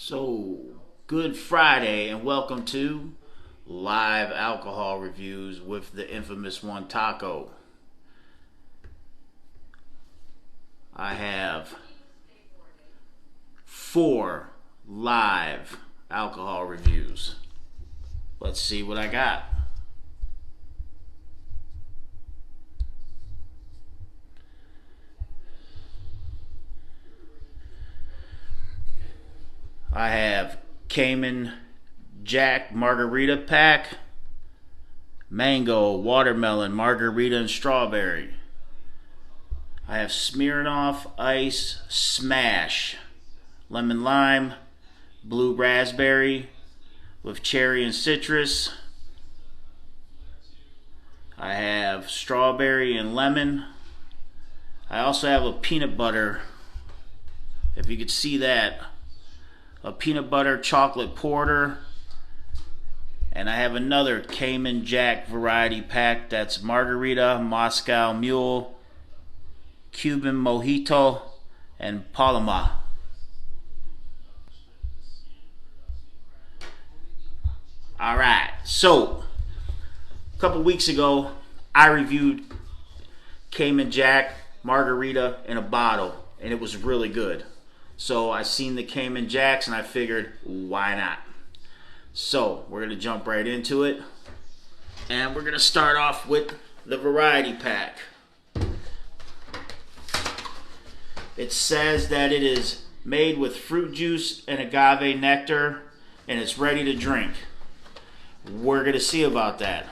So, good Friday and welcome to live alcohol reviews with the infamous one Taco. I have 4 live alcohol reviews. Let's see what I got. I have Cayman Jack Margarita Pack, Mango, Watermelon, Margarita, and Strawberry. I have Smirnoff Ice Smash, Lemon Lime, Blue Raspberry with Cherry and Citrus. I have Strawberry and Lemon. I also have a peanut butter, if you could see that. A peanut butter chocolate porter, and I have another Cayman Jack variety pack that's Margarita, Moscow Mule, Cuban Mojito, and Paloma. Alright, so a couple weeks ago I reviewed Cayman Jack Margarita in a bottle, and it was really good. So I seen the Cayman Jacks and I figured, why not? So we're going to jump right into it. And we're going to start off with the variety pack. It says that it is made with fruit juice and agave nectar and it's ready to drink. We're going to see about that.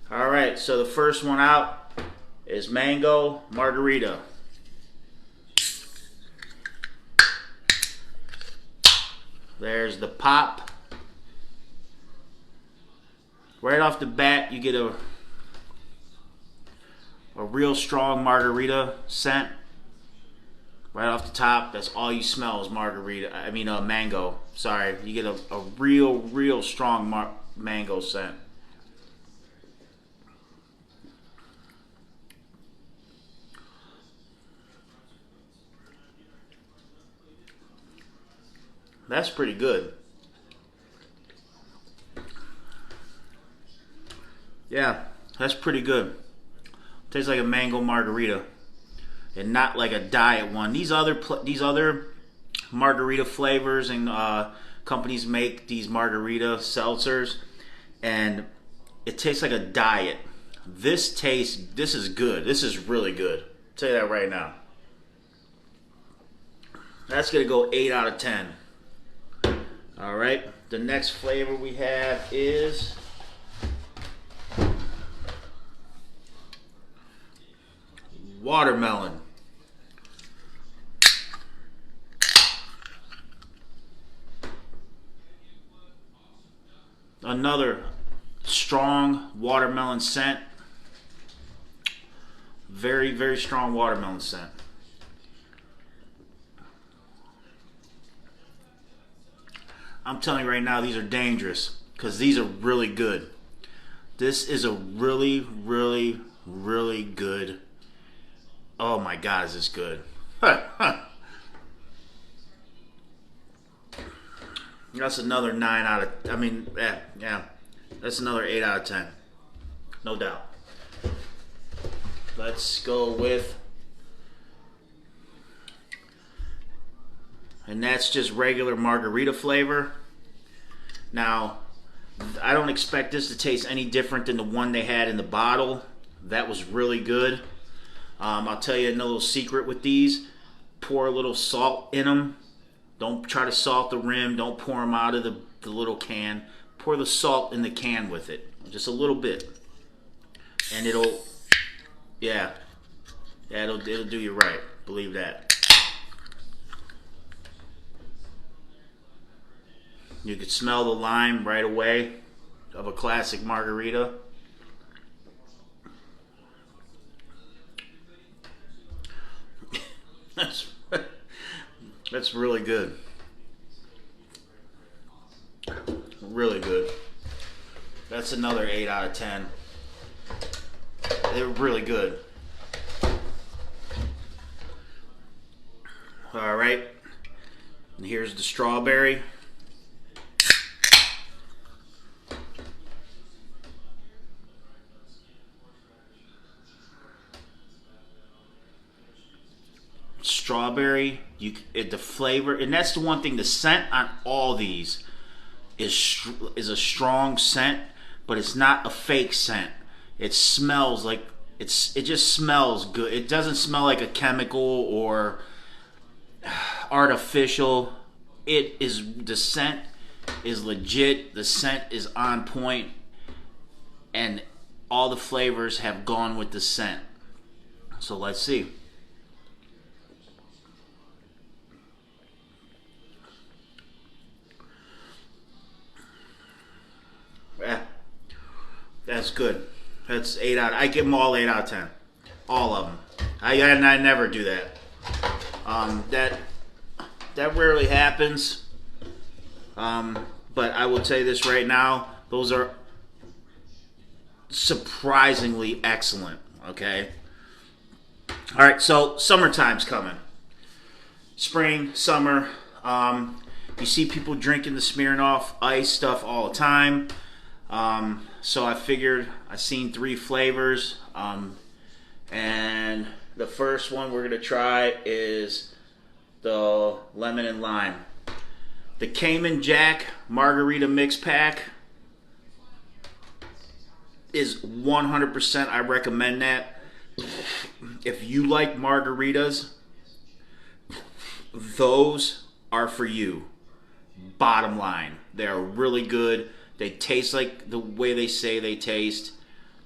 Alright, so the first one out is Mango Margarita. There's the pop. Right off the bat, you get a real strong margarita scent. Right off the top, that's all you smell is mango. Sorry, you get a real strong mango scent. That's pretty good. Yeah, that's pretty good. Tastes like a mango margarita, and not like a diet one. These other margarita flavors and companies make these margarita seltzers, and it tastes like a diet. This is good. This is really good. I'll tell you that right now. That's gonna go 8 out of 10. Alright, the next flavor we have is watermelon. Another strong watermelon scent. Very strong watermelon scent. I'm telling you right now, these are dangerous because these are really good. This is a really good. Oh my God, is this good? That's another 9 out of. Yeah. That's another 8 out of 10, no doubt. Let's go with. And that's just regular margarita flavor. Now, I don't expect this to taste any different than the one they had in the bottle. That was really good. I'll tell you a little secret with these. Pour a little salt in them. Don't try to salt the rim. Don't pour them out of the little can. Pour the salt in the can with it. Just a little bit. And it'll do you right. Believe that. You could smell the lime right away of a classic margarita. That's really good. Really good. That's another 8 out of 10. They're really good. All right. And here's the strawberry. Strawberry, the flavor, and that's the one thing. The scent on all these is a strong scent, but it's not a fake scent. It smells like it just smells good. It doesn't smell like a chemical or artificial. The scent is legit. The scent is on point, and all the flavors have gone with the scent. So let's see. Yeah, that's good. That's 8 out. I give them all 8 out of 10. All of them. I never do that. That rarely happens. But I will tell you this right now. Those are surprisingly excellent. Okay. All right. So summertime's coming. Spring, summer. You see people drinking the Smirnoff Ice stuff all the time. So I figured I seen 3 flavors, and the first one we're gonna try is the lemon and lime. The Cayman Jack Margarita Mix Pack is 100%. I recommend that. If you like margaritas, those are for you. Bottom line, they're really good. They taste like the way they say they taste.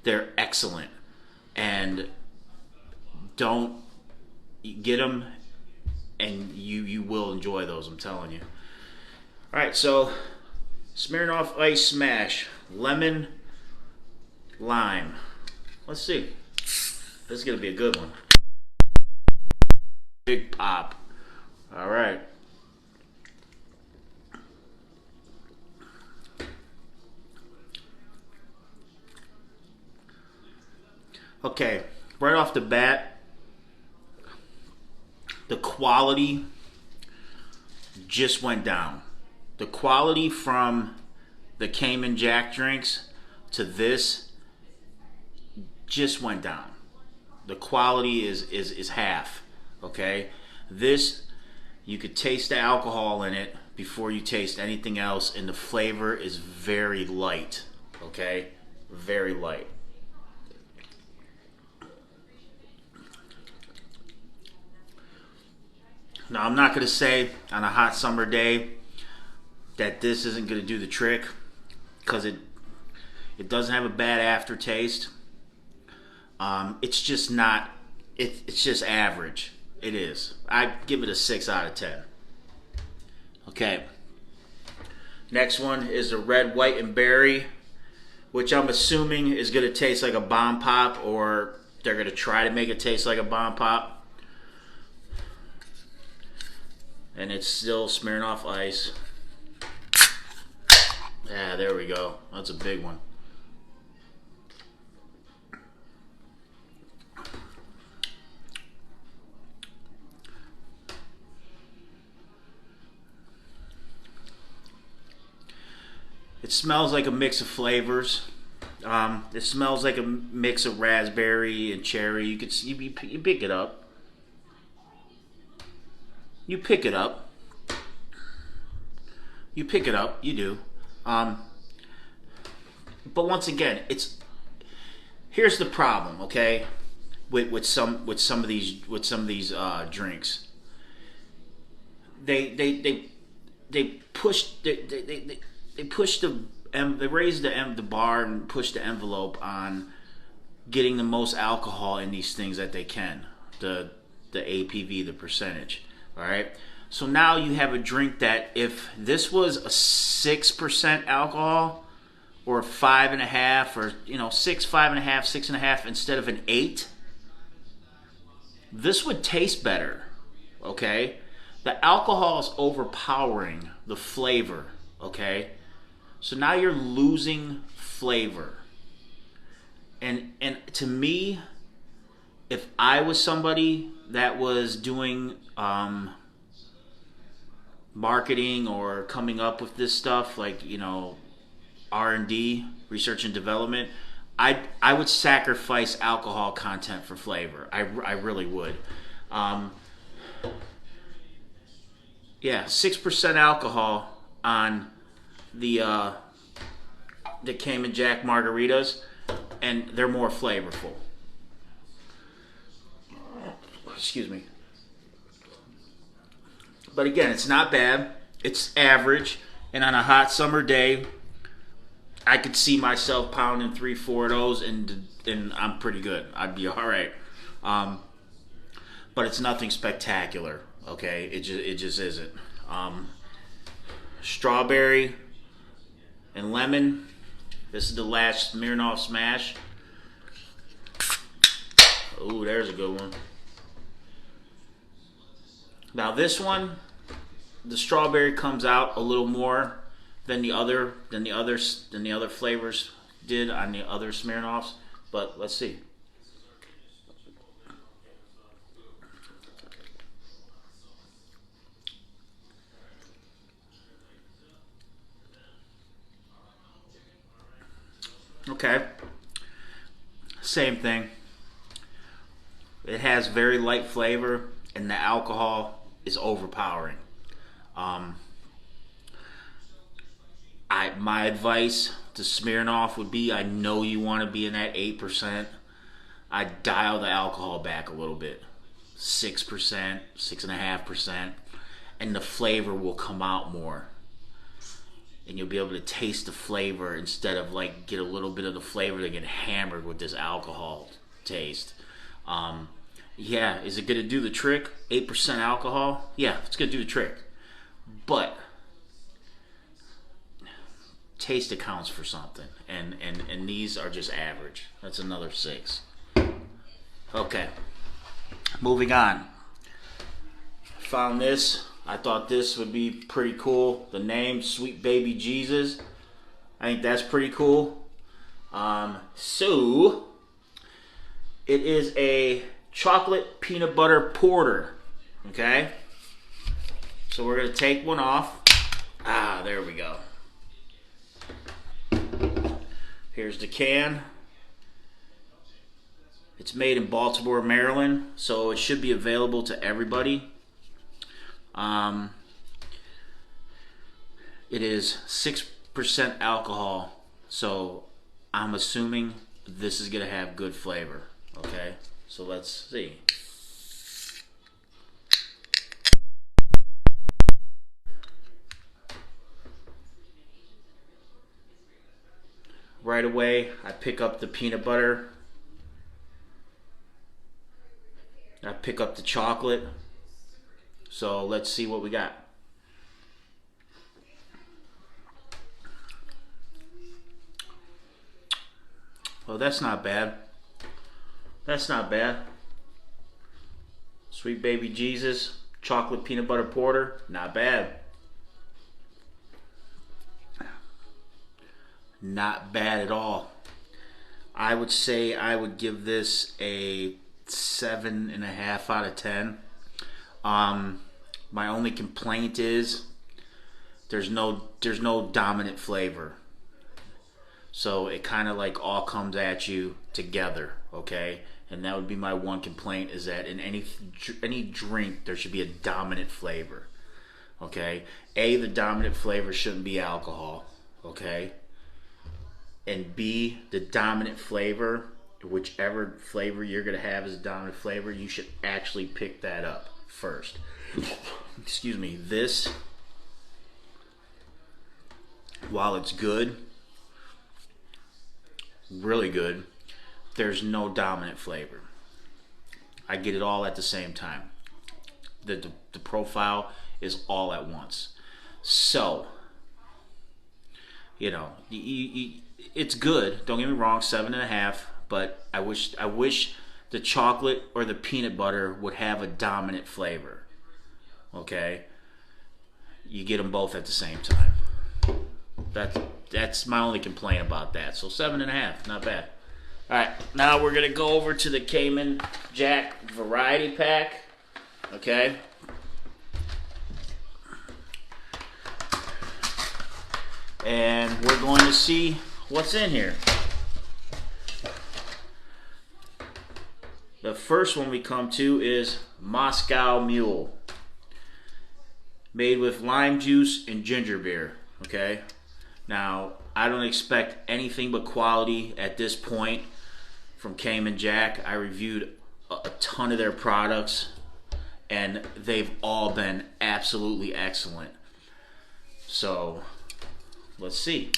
They're excellent. And don't get them, and you will enjoy those, I'm telling you. All right, so Smirnoff Ice Smash, lemon, lime. Let's see. This is going to be a good one. Big pop. All right. Okay, right off the bat, the quality just went down. The quality from the Cayman Jack drinks to this just went down. The quality is half. Okay, this, you could taste the alcohol in it before you taste anything else, and the flavor is very light. Okay, very light. Now, I'm not going to say on a hot summer day that this isn't going to do the trick, because it doesn't have a bad aftertaste. It's just not, it's just average. It is. I give it a 6 out of 10. Okay. Next one is the red, white, and berry, which I'm assuming is going to taste like a bomb pop, or they're going to try to make it taste like a bomb pop. And it's still Smirnoff Ice. Yeah, there we go. That's a big one. It smells like a mix of flavors. It smells like a mix of raspberry and cherry. You could see, you pick it up. You pick it up. You pick it up. You do. But once again, here's the problem. Okay, with some of these drinks, they push they raise the bar and push the envelope on getting the most alcohol in these things that they can, the APV, the percentage. All right. So now you have a drink that, if this was a 6% alcohol, or 5.5, or 6, 5.5, 6.5 instead of an 8, this would taste better. Okay. The alcohol is overpowering the flavor. Okay. So now you're losing flavor. And to me, if I was somebody that was doing marketing or coming up with this stuff, like, R&D, research and development, I would sacrifice alcohol content for flavor. I really would. Yeah, 6% alcohol on the Cayman Jack margaritas, and they're more flavorful. Excuse me. But again, it's not bad. It's average, and on a hot summer day, I could see myself pounding 3-4 of those, and I'm pretty good. I'd be all right. But it's nothing spectacular. Okay, it just isn't. Strawberry and lemon. This is the last Smirnoff Smash. Ooh, there's a good one. Now this one, the strawberry comes out a little more than the other flavors did on the other Smirnoffs. But let's see. Okay. Same thing. It has very light flavor, and the alcohol is overpowering. My advice to Smirnoff would be, I know you want to be in that 8%. I'd dial the alcohol back a little bit. 6%, 6.5%, and the flavor will come out more. And you'll be able to taste the flavor instead of like get a little bit of the flavor that get hammered with this alcohol taste. Yeah, is it going to do the trick? 8% alcohol? Yeah, it's going to do the trick. But taste accounts for something, and these are just average. That's another 6. Okay, moving on. Found this. I thought this would be pretty cool. The name, Sweet Baby Jesus. I think that's pretty cool. So it is a chocolate peanut butter porter. Okay, so we're gonna take one off. There we go. Here's the can. It's made in Baltimore, Maryland, so it should be available to everybody. It is 6% alcohol, so I'm assuming this is going to have good flavor. Okay, so let's see. Right away, I pick up the peanut butter. I pick up the chocolate. So let's see what we got. Oh, that's not bad. That's not bad. Sweet Baby Jesus, chocolate peanut butter porter, not bad. Not bad at all. I would say I would give this a 7.5 out of 10. My only complaint is there's no dominant flavor, so it kind of like all comes at you together. Okay, and that would be my one complaint, is that in any drink there should be a dominant flavor. Okay, the dominant flavor shouldn't be alcohol. Okay, and B, the dominant flavor, whichever flavor you're gonna have as a dominant flavor, you should actually pick that up first. Excuse me. This, while it's good, really good, there's no dominant flavor. I get it all at the same time. The profile is all at once. So, it's good. Don't get me wrong, 7.5. But I wish the chocolate or the peanut butter would have a dominant flavor. Okay, you get them both at the same time. That's my only complaint about that. So 7.5, not bad. All right, now we're gonna go over to the Cayman Jack variety pack. Okay, and we're going to see what's in here. The first one we come to is Moscow Mule, made with lime juice and ginger beer. Okay, now I don't expect anything but quality at this point from Cayman Jack. I reviewed a ton of their products, and they've all been absolutely excellent. So let's see.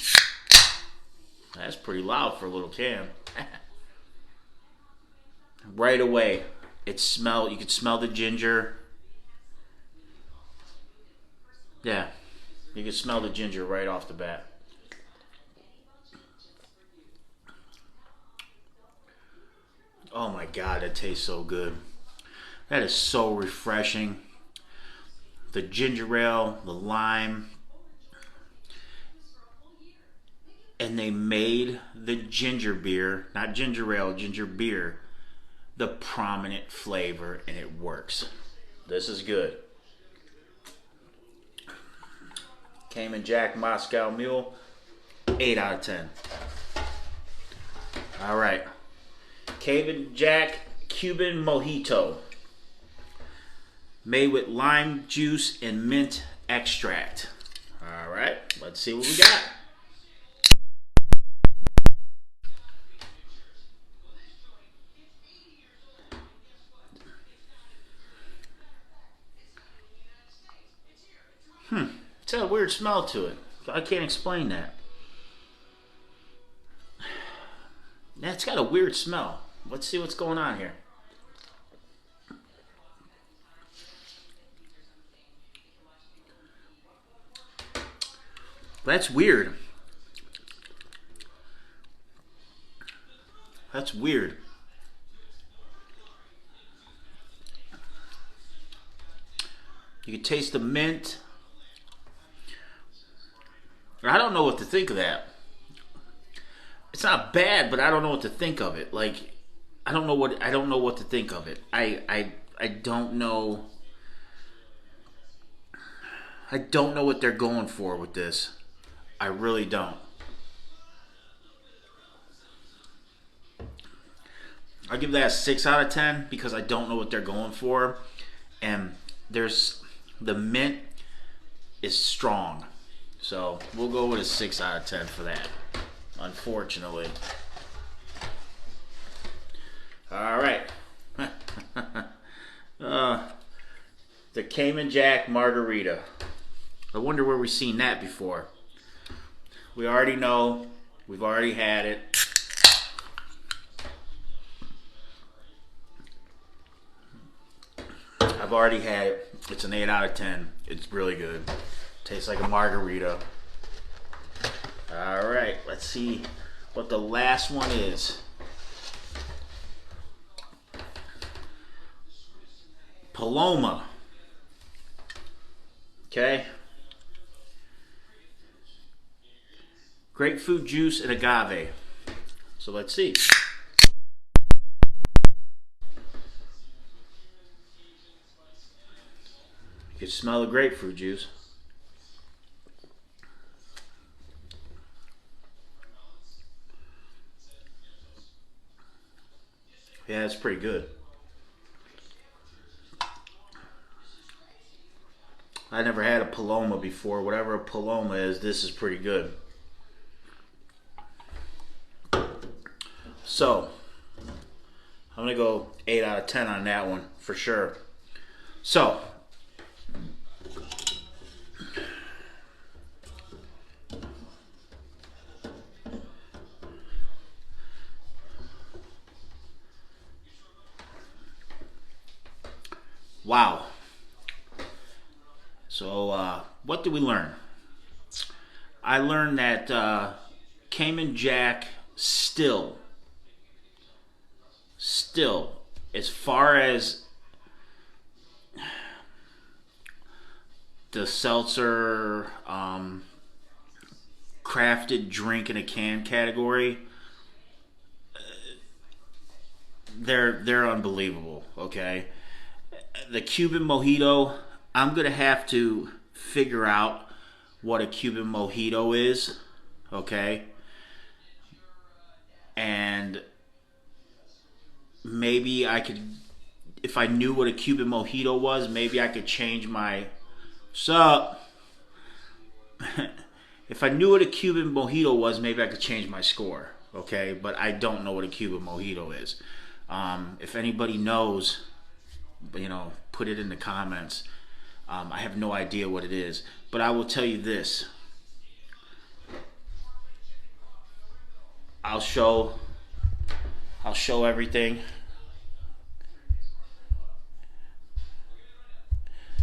That's pretty loud for a little can. Right away, you could smell the ginger. Yeah, you can smell the ginger right off the bat. Oh my God, that tastes so good. That is so refreshing. The ginger ale, the lime, and they made the ginger beer, not ginger ale, ginger beer, the prominent flavor, and it works. This is good. Cayman Jack Moscow Mule, 8 out of 10. All right. Cayman Jack Cuban Mojito, made with lime juice and mint extract. All right, let's see what we got. It's got a weird smell to it. I can't explain that. Yeah, it's got a weird smell. Let's see what's going on here. That's weird. That's weird. You can taste the mint. I don't know what to think of that. It's not bad, but I don't know what to think of it. Like, I don't know what to think of it. I don't know. I don't know what they're going for with this. I really don't. I give that a 6 out of 10 because I don't know what they're going for, and the mint is strong. So we'll go with a 6 out of 10 for that, unfortunately. All right. The Cayman Jack Margarita. I wonder where we've seen that before. We already know. We've already had it. I've already had it. It's an 8 out of 10. It's really good. Tastes like a margarita. All right, let's see what the last one is. Paloma. Okay. Grapefruit juice and agave. So let's see. You can smell the grapefruit juice. Yeah, it's pretty good. I never had a Paloma before. Whatever a Paloma is, this is pretty good. So, I'm going to go 8 out of 10 on that one for sure. So, wow. So, what did we learn? I learned that Cayman Jack still, as far as the seltzer crafted drink in a can category, they're unbelievable. Okay, the Cuban Mojito, I'm gonna have to figure out what a Cuban mojito is, okay? And maybe I could, if I knew what a Cuban mojito was, maybe I could change my, sup? If I knew what a Cuban mojito was, maybe I could change my score, okay? But I don't know what a Cuban mojito is. If anybody knows, put it in the comments. I have no idea what it is, but I will tell you this. I'll show everything.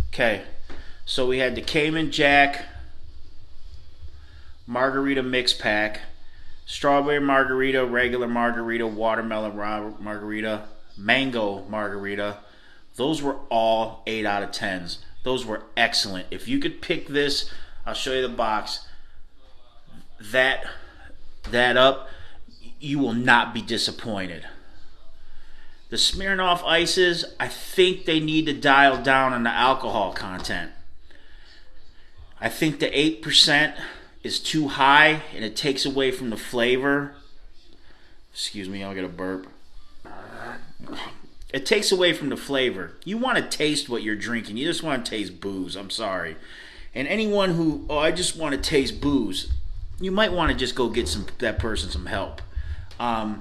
Okay, so we had the Cayman Jack margarita mix pack, strawberry margarita, regular margarita, watermelon margarita, mango margarita. Those were all 8 out of 10s. Those were excellent. If you could pick this, I'll show you the box. That up, you will not be disappointed. The Smirnoff Ices, I think they need to dial down on the alcohol content. I think the 8% is too high and it takes away from the flavor. Excuse me, I'll get a burp. It takes away from the flavor. You want to taste what you're drinking. You just want to taste booze. I'm sorry. And anyone who, I just want to taste booze, you might want to just go get that person some help. I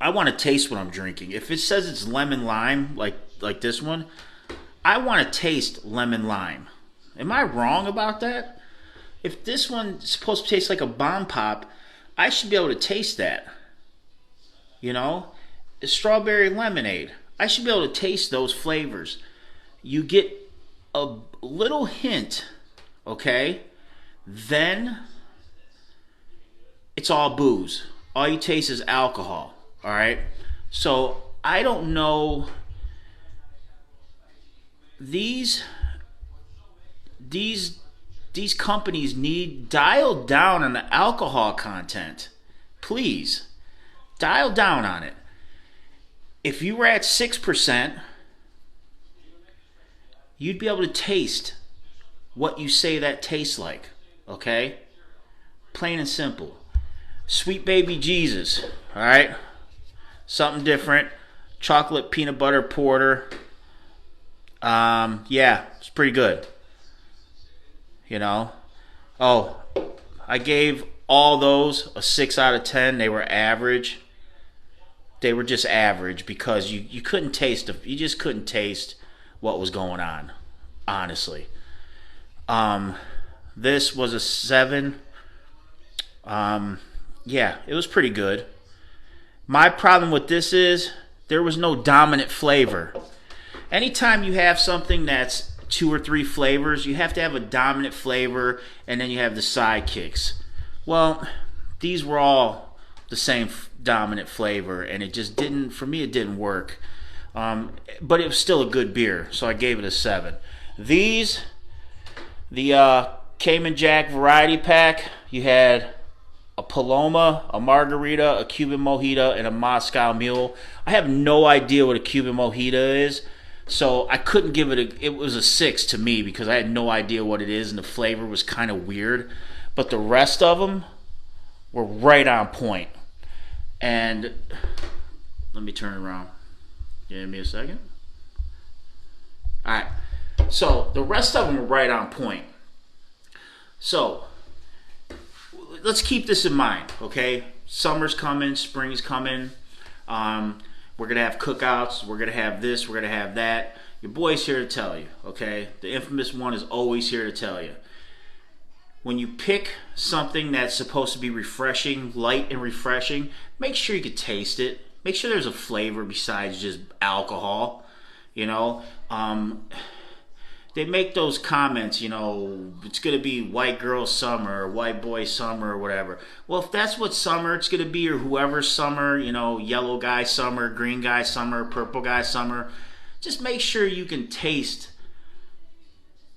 want to taste what I'm drinking. If it says it's lemon lime, like this one, I want to taste lemon lime. Am I wrong about that? If this one is supposed to taste like a bomb pop, I should be able to taste that. Strawberry lemonade, I should be able to taste those flavors. You get a little hint, okay? Then it's all booze. All you taste is alcohol, all right? So I don't know. These companies need dial down on the alcohol content. Please, dial down on it. If you were at 6%, you'd be able to taste what you say that tastes like, okay? Plain and simple. Sweet Baby Jesus, all right? Something different. Chocolate peanut butter porter. Yeah, it's pretty good. Oh, I gave all those a 6 out of 10. They were average. They were just average because you couldn't taste you just couldn't taste what was going on, honestly. This was a 7. Yeah, it was pretty good. My problem with this is there was no dominant flavor. Anytime you have something that's 2 or 3 flavors, you have to have a dominant flavor, and then you have the sidekicks. Well, these were all the same dominant flavor, and it just didn't, for me, it didn't work. But it was still a good beer, so I gave it a 7. The Cayman Jack variety pack, you had a Paloma, a Margarita, a Cuban Mojito, and a Moscow Mule. I have no idea what a Cuban Mojito is, so I couldn't give it it was a 6 to me because I had no idea what it is, and the flavor was kind of weird. But the rest of them were right on point. And let me turn it around. Give me a second. All right. So the rest of them were right on point. So let's keep this in mind, okay? Summer's coming, spring's coming. We're gonna have cookouts. We're gonna have this. We're gonna have that. Your boy's here to tell you, okay? The infamous one is always here to tell you. When you pick something that's supposed to be refreshing, light and refreshing, make sure you can taste it. Make sure there's a flavor besides just alcohol. They make those comments, it's going to be white girl summer or white boy summer or whatever. Well, if that's what summer it's going to be, or whoever's summer, yellow guy summer, green guy summer, purple guy summer, just make sure you can taste.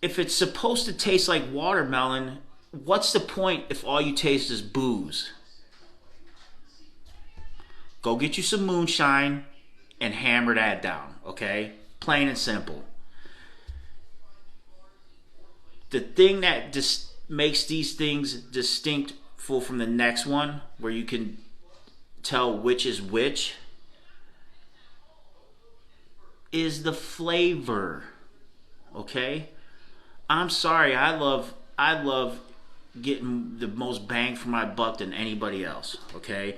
If it's supposed to taste like watermelon, what's the point if all you taste is booze? Go get you some moonshine and hammer that down, okay? Plain and simple. The thing that just makes these things distinctful from the next one, where you can tell which is which, is the flavor. Okay? I'm sorry, I love getting the most bang for my buck than anybody else, okay?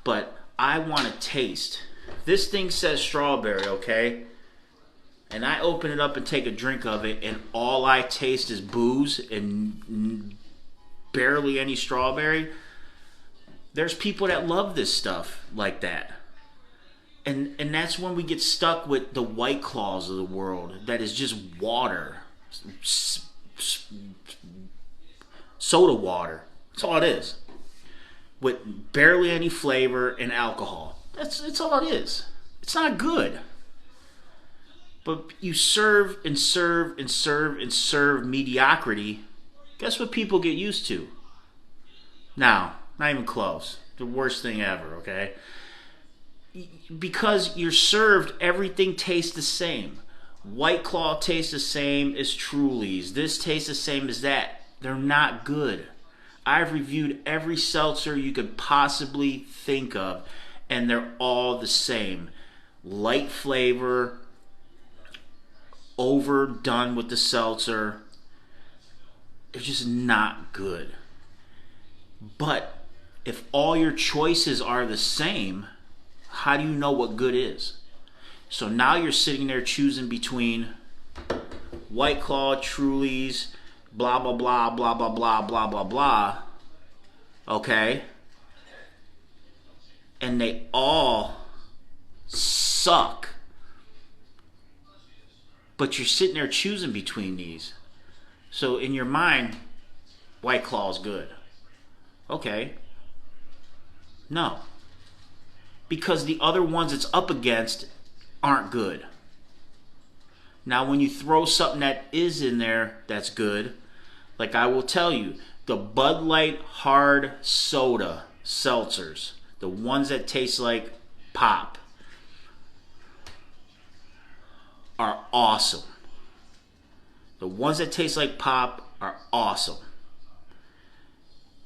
But I want to taste. This thing says strawberry, okay? And I open it up and take a drink of it, and all I taste is booze and barely any strawberry. There's people that love this stuff like that. And that's when we get stuck with the White Claws of the world that is just water. Soda water. That's all it is. With barely any flavor and alcohol. That's all it is. It's not good. But you serve and serve and serve and serve mediocrity. Guess what people get used to? Now, not even close. The worst thing ever, okay? Because you're served, everything tastes the same. White Claw tastes the same as Truly's. This tastes the same as that. They're not good. I've reviewed every seltzer you could possibly think of, and they're all the same. Light flavor, overdone with the seltzer. They're just not good. But if all your choices are the same, how do you know what good is? So now you're sitting there choosing between White Claw, Truly's, blah, blah, blah, blah, blah, blah, blah, blah, blah. Okay? And they all suck. But you're sitting there choosing between these. So in your mind, White Claw is good. Okay. No. Because the other ones it's up against aren't good. Now when you throw something that is in there that's good, like I will tell you, the Bud Light hard soda seltzers, the ones that taste like pop, are awesome. The ones that taste like pop are awesome.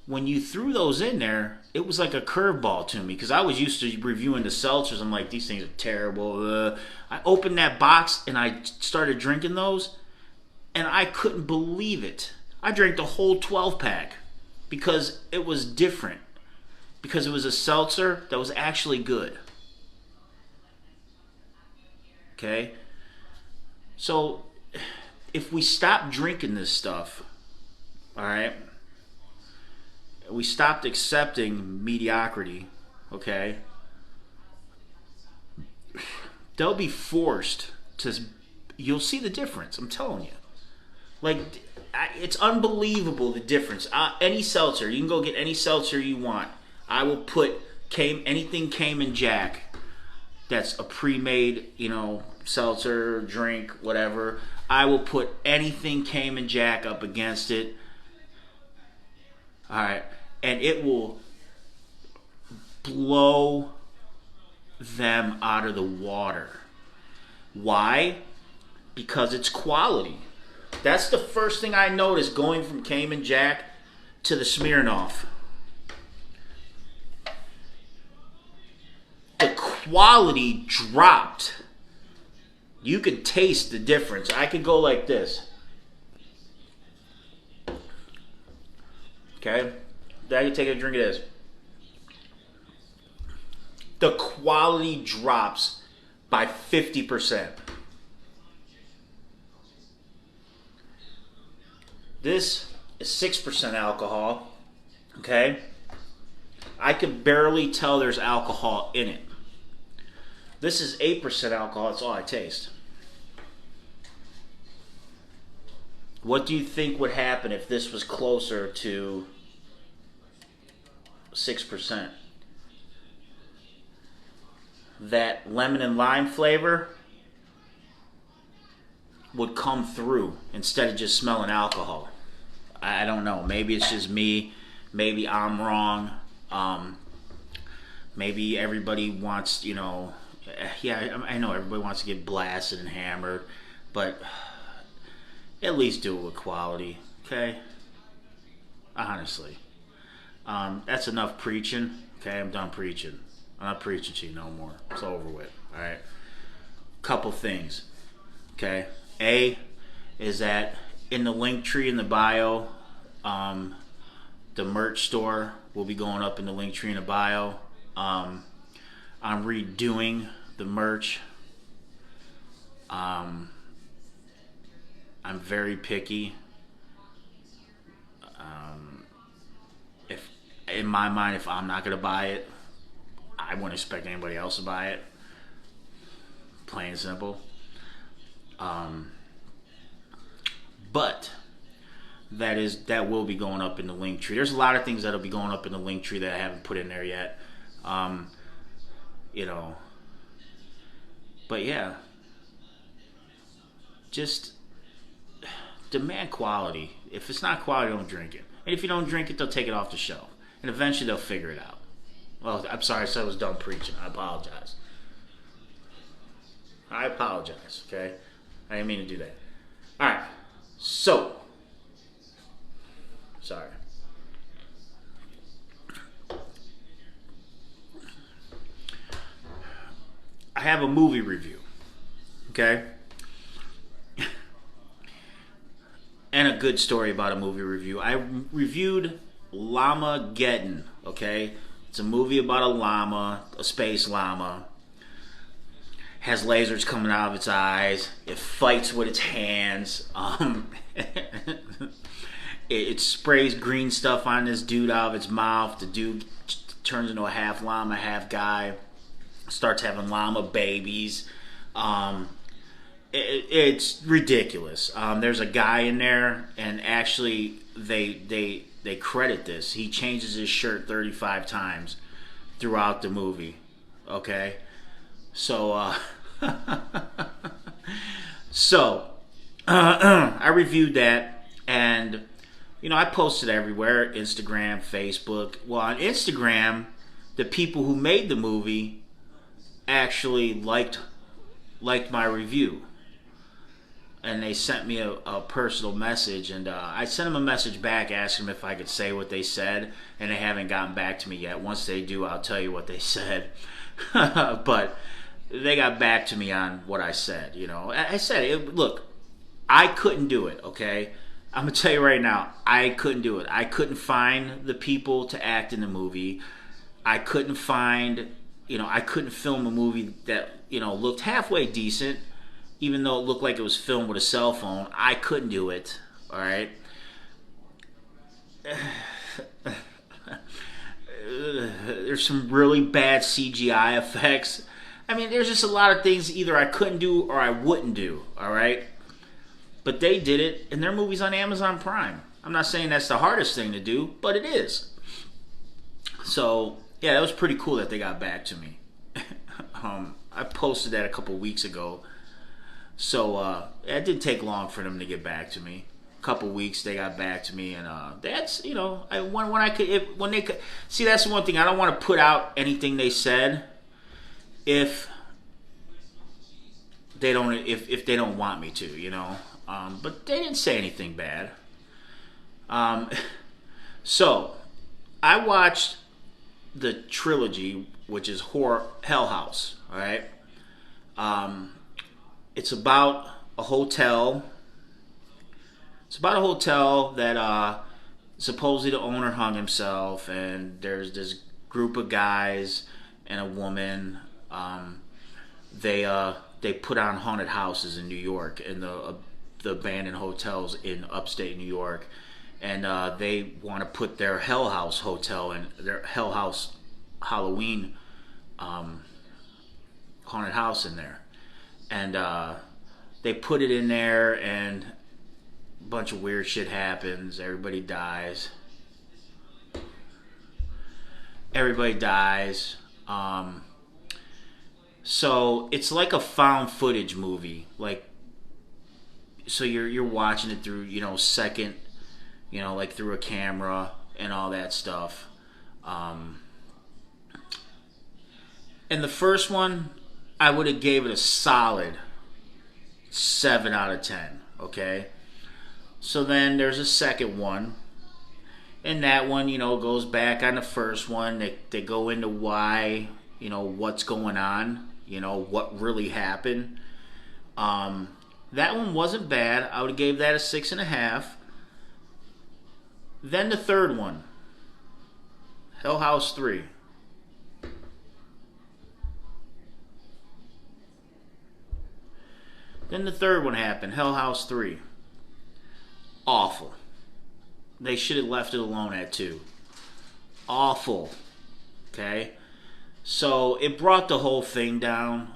When you threw those in there, it was like a curveball to me because I was used to reviewing the seltzers. I'm like, these things are terrible. I opened that box and I started drinking those, and I couldn't believe it. I drank the whole 12-pack because it was different. Because it was a seltzer that was actually good. Okay? So, if we stop drinking this stuff, alright, we stopped accepting mediocrity, okay, they'll be forced to, you'll see the difference, I'm telling you. Like, it's unbelievable the difference. Any seltzer, you can go get any seltzer you want. I will put anything Cayman Jack that's a pre-made, seltzer, drink, whatever. I will put anything Cayman Jack up against it. Alright, and it will blow them out of the water. Why? Because it's quality. That's the first thing I noticed going from Cayman Jack to the Smirnoff. The quality dropped. You could taste the difference. I could go like this. Okay? Then you take a drink of this. The quality drops by 50%. This is 6% alcohol. Okay? I could barely tell there's alcohol in it. This is 8% alcohol. That's all I taste. What do you think would happen if this was closer to 6%? That lemon and lime flavor would come through instead of just smelling alcohol. I don't know. Maybe it's just me. Maybe I'm wrong. Maybe everybody wants, yeah, I know everybody wants to get blasted and hammered, but at least do it with quality, okay? Honestly. That's enough preaching. Okay, I'm done preaching. I'm not preaching to you no more. It's over with. All right. Couple things. Okay. A is that in the link tree in the bio, um, the merch store will be going up in the link tree in the bio. Um, I'm redoing the merch. Um, I'm very picky. If in my mind, if I'm not gonna buy it, I wouldn't expect anybody else to buy it. Plain and simple. Um, but that will be going up in the link tree. There's a lot of things that'll be going up in the link tree that I haven't put in there yet. Um, you know, but yeah, just demand quality. If it's not quality, don't drink it. And if you don't drink it, they'll take it off the shelf, and eventually they'll figure it out. Well, I'm sorry, I said I was done preaching. I apologize. I apologize. Okay, I didn't mean to do that. All right, so sorry. I have a movie review. Okay. And a good story about a movie review. I reviewed Llamageddon, okay? It's a movie about a llama, a space llama. Has lasers coming out of its eyes. It fights with its hands. It sprays green stuff on this dude out of its mouth. The dude turns into a half llama, half guy. Starts having llama babies. It's ridiculous. There's a guy in there, and actually, they credit this. He changes his shirt 35 times throughout the movie. Okay, so I reviewed that, and I posted everywhere: Instagram, Facebook. Well, on Instagram, the people who made the movie actually liked my review. And they sent me a personal message, and I sent them a message back asking them if I could say what they said, and they haven't gotten back to me yet. Once they do, I'll tell you what they said. But they got back to me on what I said. I said, look, I couldn't do it, okay? I'm going to tell you right now, I couldn't do it. I couldn't find the people to act in the movie. I couldn't find, I couldn't film a movie that, looked halfway decent. Even though it looked like it was filmed with a cell phone, I couldn't do it. All right. There's some really bad CGI effects. I mean, there's just a lot of things either I couldn't do or I wouldn't do. All right. But they did it, and their movie's on Amazon Prime. I'm not saying that's the hardest thing to do, but it is. So yeah, that was pretty cool that they got back to me. I posted that a couple weeks ago. So it didn't take long for them to get back to me. A couple weeks they got back to me, and that's when they could see. That's the one thing I don't want to put out anything they said if they don't want me to, But they didn't say anything bad. So I watched the trilogy, which is Hell House. All right. It's about a hotel. It's about a hotel that supposedly the owner hung himself, and there's this group of guys and a woman. They put on haunted houses in New York, in the abandoned hotels in upstate New York, and they want to put their Hell House hotel and their Hell House Halloween haunted house in there. And they put it in there, and a bunch of weird shit happens. Everybody dies. So it's like a found footage movie. So you're watching it through, second, like through a camera and all that stuff. And the first one, I would have gave it a solid 7 out of 10. Okay. So then there's a second one, And that one, goes back on the first one. They go into why, what's going on, what really happened. That one wasn't bad. I would have gave that a 6.5. Then the third one, Hell House 3. Then the third one happened, Hell House 3. Awful. They should have left it alone at 2. Awful. Okay? So it brought the whole thing down.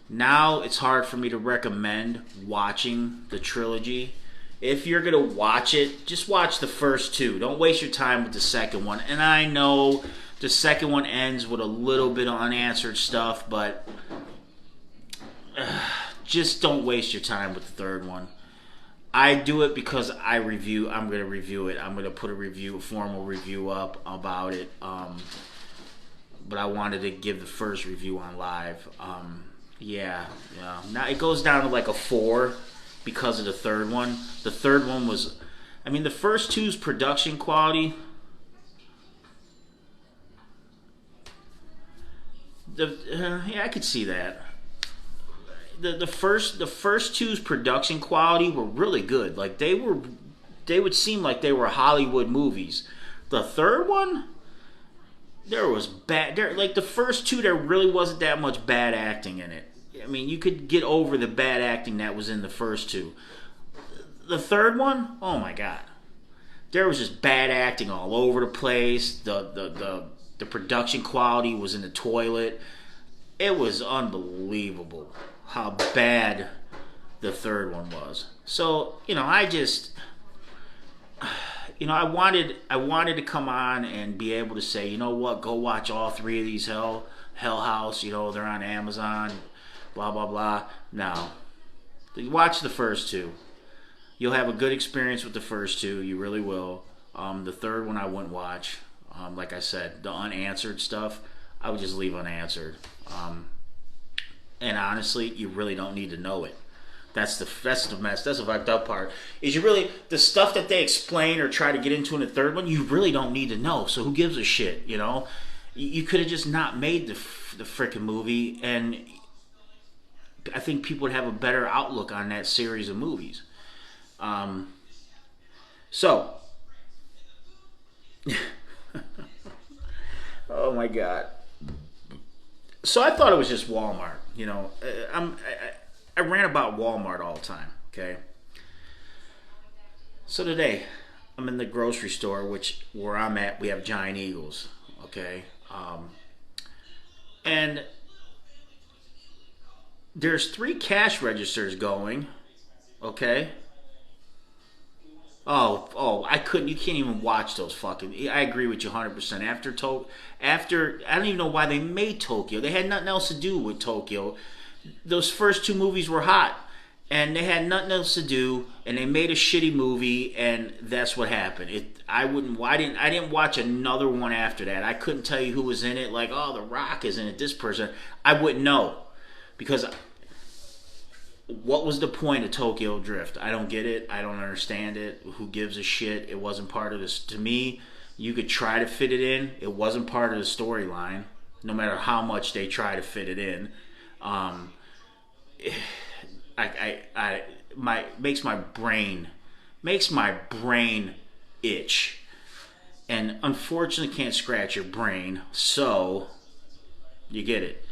Now it's hard for me to recommend watching the trilogy. If you're going to watch it, just watch the first 2. Don't waste your time with the second one. And I know the second one ends with a little bit of unanswered stuff, but just don't waste your time with the third one. I do it because I'm going to review it. I'm going to put a formal review up about it. But I wanted to give the first review on live. Yeah. Now it goes down to like a 4 because of the third one. The third one was, the first 2's production quality. Yeah, I could see that. The first 2's production quality were really good. Like they would seem like they were Hollywood movies. The third one, there was bad. Like the first 2, there really wasn't that much bad acting in it. You could get over the bad acting that was in the first 2. The third one, oh my god, there was just bad acting all over the place. The production quality was in the toilet. It was unbelievable how bad the third one was. So, I wanted to come on and be able to say, you know what, go watch all 3 of these Hell House, they're on Amazon, blah, blah, blah. No. Watch the first 2. You'll have a good experience with the first 2. You really will. The third one I wouldn't watch. Like I said, the unanswered stuff, I would just leave unanswered. And honestly, you really don't need to know it. That's the mess. That's the fucked up part. Is the stuff that they explain or try to get into in the third one, you really don't need to know. So who gives a shit, You could have just not made the freaking movie, and I think people would have a better outlook on that series of movies. So, oh my god. So I thought it was just Walmart. I rant about Walmart all the time. Okay. So today, I'm in the grocery store, where I'm at, we have Giant Eagles. Okay. And there's 3 cash registers going. Okay. Oh, I couldn't. You can't even watch those fucking. I agree with you 100%. After I don't even know why they made Tokyo. They had nothing else to do with Tokyo. Those first 2 movies were hot, and they had nothing else to do, and they made a shitty movie, and that's what happened. I didn't watch another one after that. I couldn't tell you who was in it. Like, oh, The Rock is in it. This person, I wouldn't know, because. What was the point of Tokyo Drift? I don't get it. I don't understand it. Who gives a shit? It wasn't part of this. To me, you could try to fit it in. It wasn't part of the storyline, no matter how much they try to fit it in. Makes my brain itch, and unfortunately can't scratch your brain. So you get it.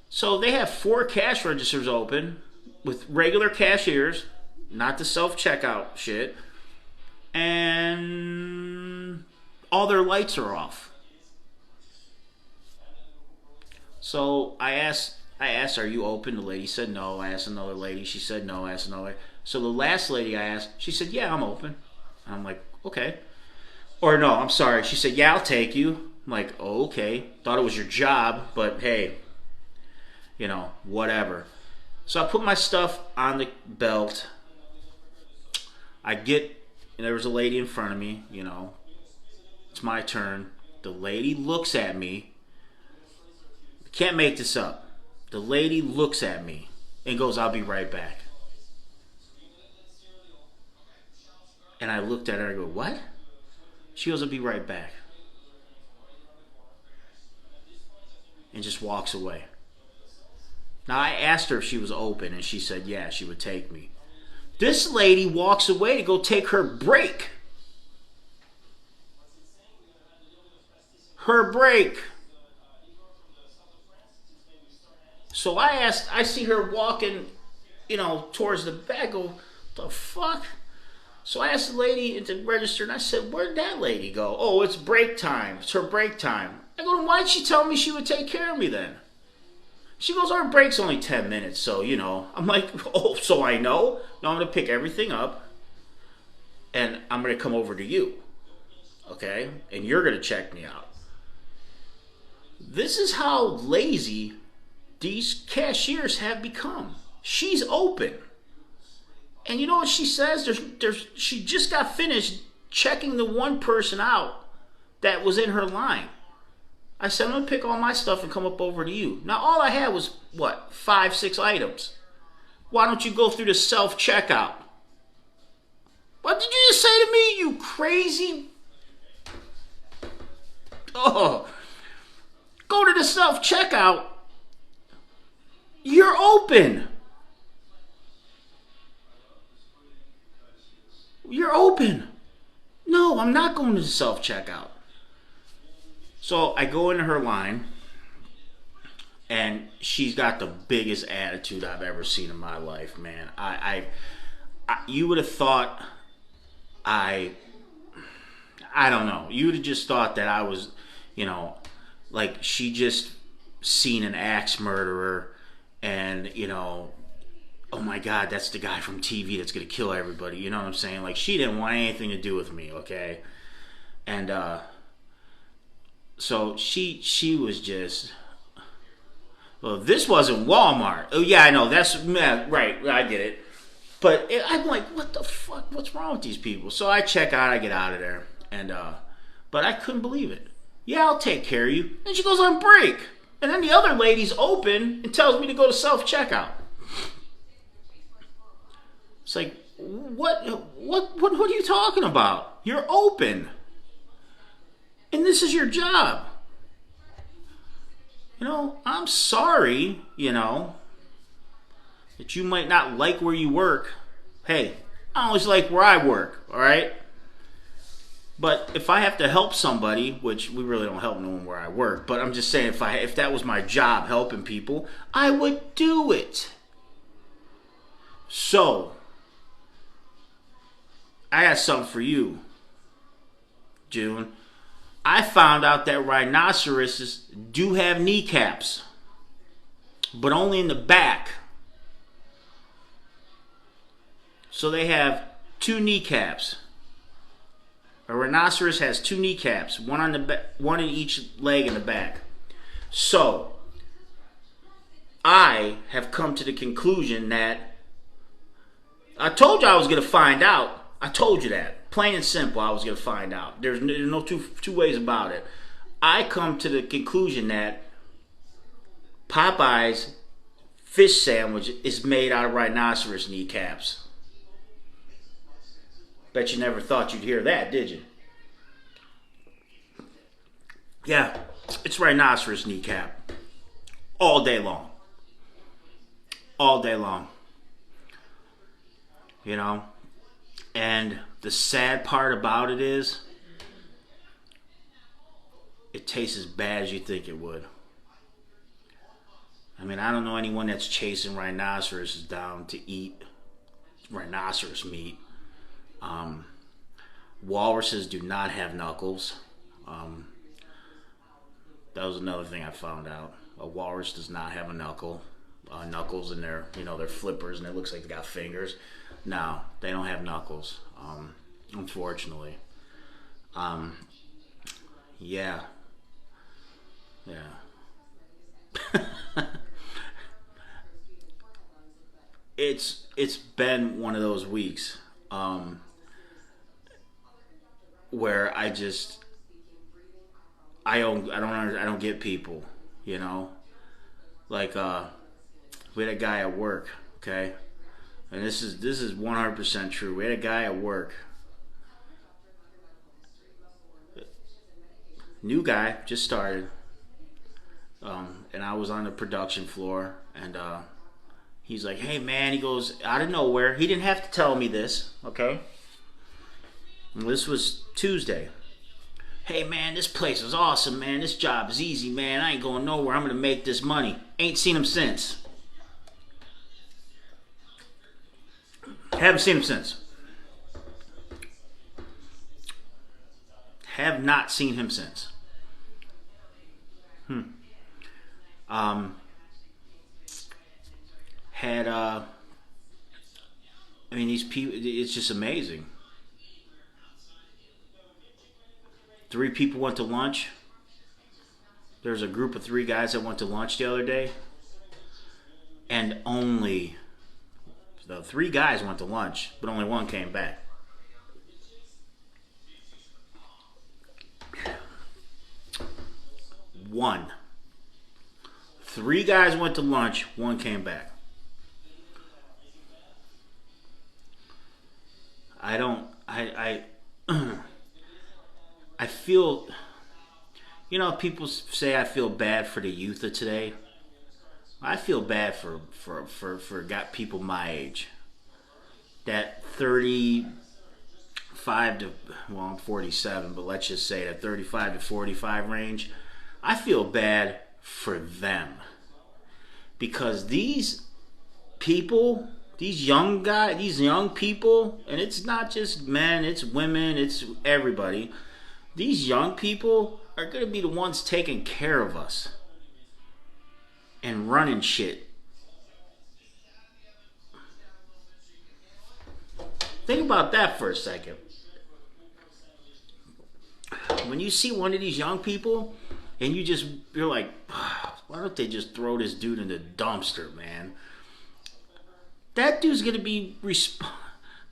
So they have 4 cash registers open with regular cashiers, not the self-checkout shit, and all their lights are off. So I asked, are you open? The lady said no. I asked another lady. She said no. I asked another lady. So the last lady I asked, she said, yeah, I'm open. I'm like, okay. Or no, I'm sorry. She said, yeah, I'll take you. I'm like, oh, okay. Thought it was your job, but hey. Whatever. So I put my stuff on the belt. There was a lady in front of me, It's my turn. The lady looks at me. Can't make this up. The lady looks at me and goes, I'll be right back. And I looked at her, I go, what? She goes, I'll be right back. And just walks away. Now, I asked her if she was open, and she said, yeah, she would take me. This lady walks away to go take her break. Her break. So I see her walking, towards the back. I go, the fuck? So I asked the lady at the register, and I said, where'd that lady go? Oh, it's break time. It's her break time. I go, why'd she tell me she would take care of me then? She goes, our break's only 10 minutes, so, I'm like, oh, so I know? No, I'm going to pick everything up, and I'm going to come over to you, okay? And you're going to check me out. This is how lazy these cashiers have become. She's open. And you know what she says? She just got finished checking the one person out that was in her line. I said, I'm going to pick all my stuff and come up over to you. Now, all I had was, 5, 6 items. Why don't you go through the self-checkout? What did you just say to me, you crazy? Oh, go to the self-checkout. You're open. You're open. No, I'm not going to the self-checkout. So I go into her line, and she's got the biggest attitude I've ever seen in my life, man. You would have thought I don't know. You would have just thought that I was, like she just seen an axe murderer, and oh my God, that's the guy from TV that's gonna kill everybody. You know what I'm saying? Like, she didn't want anything to do with me, okay? And so she was just, well, this wasn't Walmart. Oh yeah, I know, that's right. I get it. But I'm like, what the fuck? What's wrong with these people? So I check out, I get out of there, and but I couldn't believe it. Yeah, I'll take care of you. And she goes on break, and then the other lady's open and tells me to go to self checkout. It's like, what are you talking about? You're open. And this is your job. I'm sorry, that you might not like where you work. Hey, I always like where I work, all right? But if I have to help somebody, which we really don't help no one where I work, but I'm just saying, if that was my job, helping people, I would do it. So, I got something for you, June. I found out that rhinoceroses do have kneecaps, but only in the back. So they have 2 kneecaps. A rhinoceros has 2 kneecaps, one in each leg in the back. So I have come to the conclusion that I told you I was going to find out. I told you that. Plain and simple, I was going to find out. There's no two ways about it. I come to the conclusion that Popeye's fish sandwich is made out of rhinoceros kneecaps. Bet you never thought you'd hear that, did you? Yeah, it's rhinoceros kneecap. All day long. All day long. And the sad part about it is, it tastes as bad as you think it would. I mean, I don't know anyone that's chasing rhinoceroses down to eat rhinoceros meat. Walruses do not have knuckles. That was another thing I found out. A walrus does not have a knuckles in their, their flippers, and it looks like they got fingers. No, they don't have knuckles. Unfortunately. Yeah. It's been one of those weeks where I don't get people, like we had a guy at work, okay, and this is 100% true. We had a guy at work New guy, just started. And I was on the production floor, and he's like, hey man, he goes, out of nowhere, he didn't have to tell me this, okay? And this was Tuesday. Hey man, this place is awesome, man. This job is easy, man. I ain't going nowhere. I'm gonna make this money. Ain't seen him since. Haven't seen him since. Have not seen him since. I mean, these people, it's just amazing. 3 people went to lunch. There's a group of 3 guys that went to lunch the other day. And only the 3 guys went to lunch, but only 1 came back. One. 3 guys went to lunch, 1 came back. I feel, you know, people say I feel bad for the youth of today. I feel bad for got people my age. That 35 to, well, I'm 47, but let's just say that 35 to 45 range. I feel bad for them. Because these people, these young guys, these young people, and it's not just men, it's women, it's everybody. These young people are going to be the ones taking care of us and running shit. Think about that for a second. When you see one of these young people and you're like, why don't they just throw this dude in the dumpster, man? That dude's going to be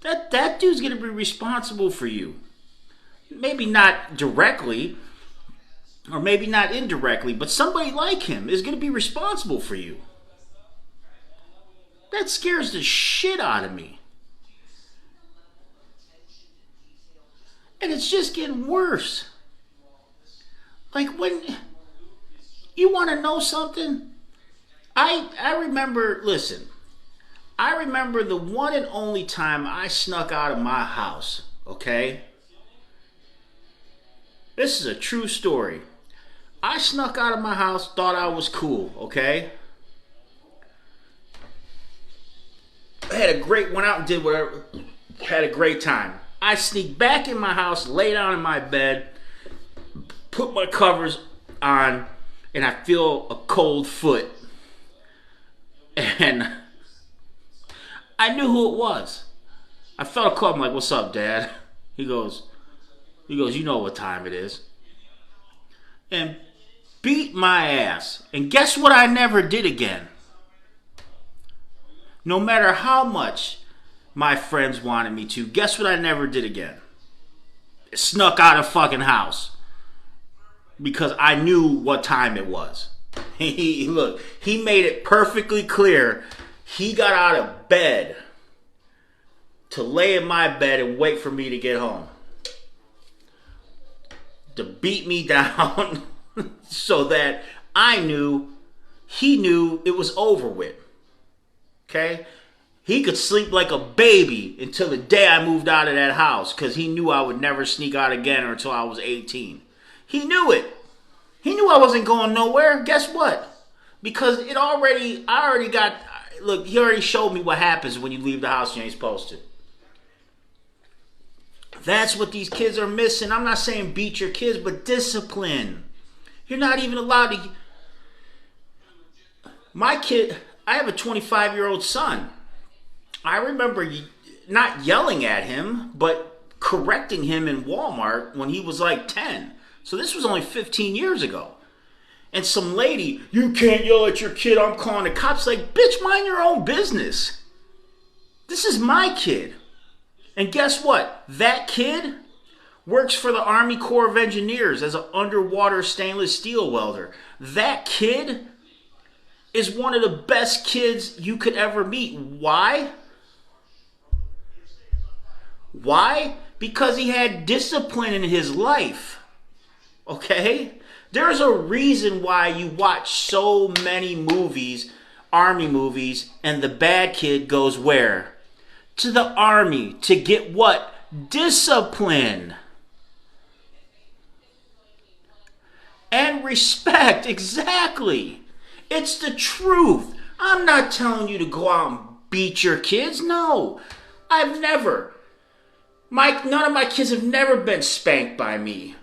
that dude's going to be responsible for you. Maybe not directly, or maybe not indirectly, but somebody like him is going to be responsible for you. That scares the shit out of me. And it's just getting worse. Like, when you want to know something, I remember, listen, I remember the one and only time I snuck out of my house, okay? This is a true story. I snuck out of my house, thought I was cool, okay? Went out and did whatever, had a great time. I sneaked back in my house, lay down in my bed, put my covers on, and I feel a cold foot. And I knew who it was. I felt a call. I'm like, what's up, Dad? He goes, you know what time it is. And beat my ass. And guess what I never did again? No matter how much my friends wanted me to, guess what I never did again? Snuck out of fucking house. Because I knew what time it was. Look, he made it perfectly clear. He got out of bed to lay in my bed and wait for me to get home. To beat me down so that he knew it was over with. Okay? He could sleep like a baby until the day I moved out of that house, because he knew I would never sneak out again until I was 18. He knew it. He knew I wasn't going nowhere. Guess what? Because he already showed me what happens when you leave the house you ain't supposed to. That's what these kids are missing. I'm not saying beat your kids, but discipline. You're not even allowed to. My kid, I have a 25-year-old son. I remember not yelling at him, but correcting him in Walmart when he was like 10. So this was only 15 years ago. And some lady, you can't yell at your kid, I'm calling the cops. Like, bitch, mind your own business. This is my kid. And guess what? That kid works for the Army Corps of Engineers as an underwater stainless steel welder. That kid is one of the best kids you could ever meet. Why? Why? Because he had discipline in his life. Okay? There's a reason why you watch so many movies, army movies, and the bad kid goes where? To the army to get what? Discipline. And respect. Exactly. It's the truth. I'm not telling you to go out and beat your kids. No. I've never. None of my kids have never been spanked by me.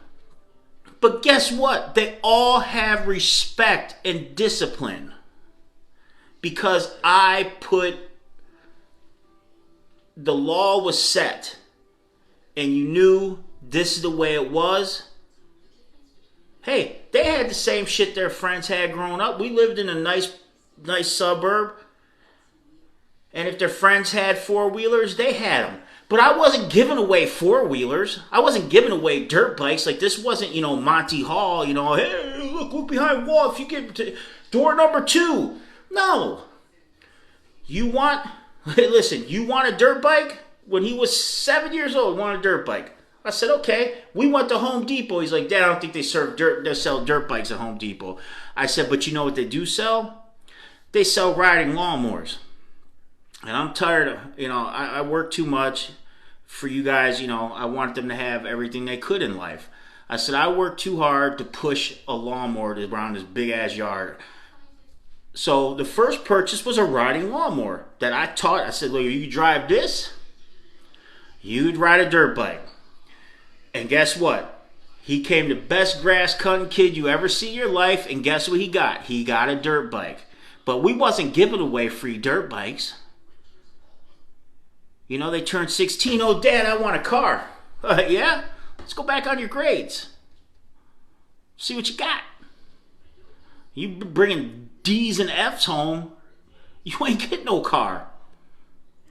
But guess what? They all have respect and discipline. Because the law was set. And you knew this is the way it was. Hey, they had the same shit their friends had growing up. We lived in a nice suburb. And if their friends had four-wheelers, they had them. But I wasn't giving away four-wheelers. I wasn't giving away dirt bikes. Like, this wasn't, Monty Hall, hey, look behind the wall if you get to door number 2. No. You want a dirt bike? When he was 7 years old, he wanted a dirt bike. I said, okay. We went to Home Depot. He's like, Dad, I don't think they sell dirt bikes at Home Depot. I said, but you know what they do sell? They sell riding lawnmowers. And I'm tired of, I work too much for you guys. I want them to have everything they could in life. I said, I work too hard to push a lawnmower around this big ass yard. So the first purchase was a riding lawnmower that I taught. I said, look, you drive this, you'd ride a dirt bike. And guess what? He came the best grass cutting kid you ever see in your life. And guess what he got? He got a dirt bike. But we wasn't giving away free dirt bikes. They turned 16. Oh, Dad, I want a car. Yeah? Let's go back on your grades. See what you got. You bringing D's and F's home, you ain't getting no car.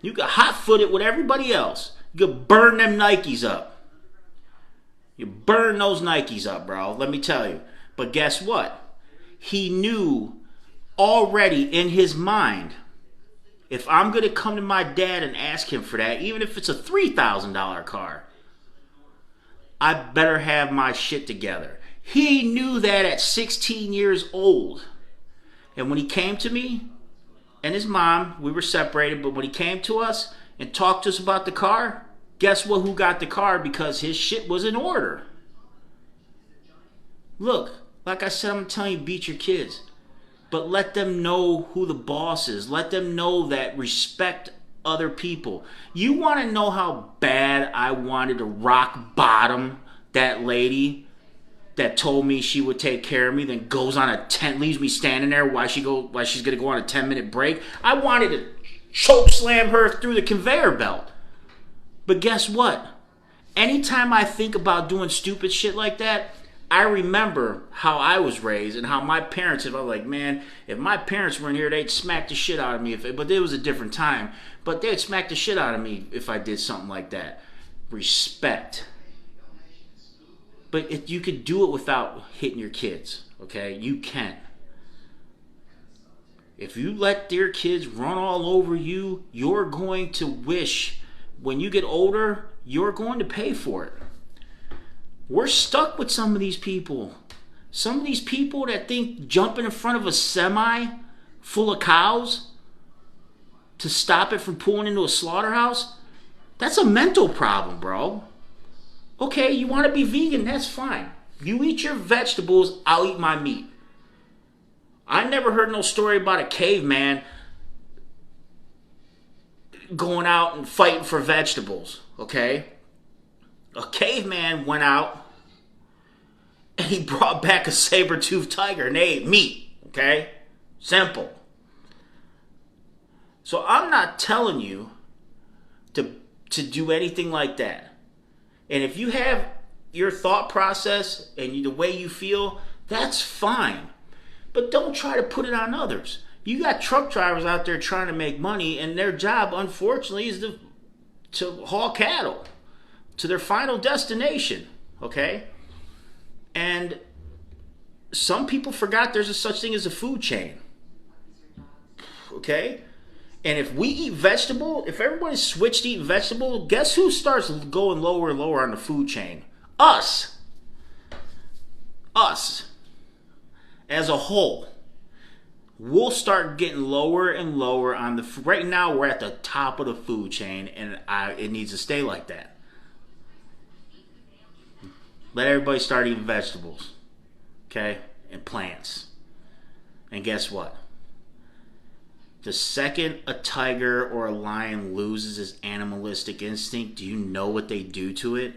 You got hot-footed with everybody else. You could burn them Nikes up. You burn those Nikes up, bro. Let me tell you. But guess what? He knew already in his mind, if I'm going to come to my dad and ask him for that, even if it's a $3,000 car, I better have my shit together. He knew that at 16 years old. And when he came to me and his mom, we were separated, but when he came to us and talked to us about the car, guess what? Who got the car? Because his shit was in order. Look, like I said, I'm telling you, beat your kids. But let them know who the boss is. Let them know that respect other people. You want to know how bad I wanted to rock bottom that lady that told me she would take care of me, then goes on leaves me standing there while she's going to go on a 10-minute break? I wanted to choke slam her through the conveyor belt. But guess what? Anytime I think about doing stupid shit like that, I remember how I was raised and how my parents, if I was like, man, if my parents weren't here, they'd smack the shit out of me. But it was a different time. But they'd smack the shit out of me if I did something like that. Respect. But you could do it without hitting your kids, okay? You can. If you let your kids run all over you, you're going to wish when you get older, you're going to pay for it. We're stuck with some of these people. Some of these people that think jumping in front of a semi full of cows to stop it from pulling into a slaughterhouse, that's a mental problem, bro. Okay, you want to be vegan, that's fine. You eat your vegetables, I'll eat my meat. I never heard no story about a caveman going out and fighting for vegetables, okay? A caveman went out and he brought back a saber-toothed tiger and they ate meat, okay? Simple. So I'm not telling you to do anything like that. And if you have your thought process and the way you feel, that's fine. But don't try to put it on others. You got truck drivers out there trying to make money, and their job, unfortunately, is to haul cattle to their final destination, okay? And some people forgot there's a such thing as a food chain, okay? And if we eat vegetable, if everybody switched to eat vegetable, guess who starts going lower and lower on the food chain? Us. us as a whole, we'll start getting lower and lower on the. Right now, we're at the top of the food chain, and it needs to stay like that. Let everybody start eating vegetables, okay, and plants. And guess what? The second a tiger or a lion loses its animalistic instinct, do you know what they do to it?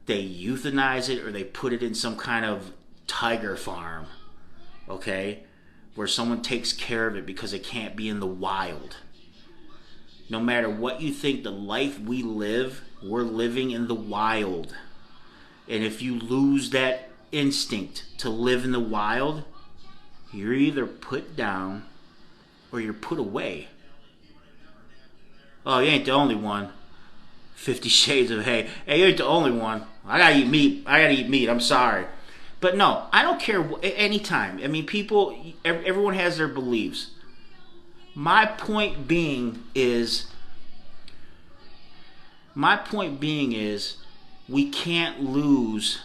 They euthanize it, or they put it in some kind of tiger farm, okay, where someone takes care of it because it can't be in the wild. No matter what you think, the life we live, we're living in the wild. And if you lose that instinct to live in the wild, you're either put down or you're put away. Oh, you ain't the only one. 50 Shades of Hey. Hey, you ain't the only one. I gotta eat meat. I'm sorry. But no, I don't care anytime. I mean, people, everyone has their beliefs. My point being is we can't lose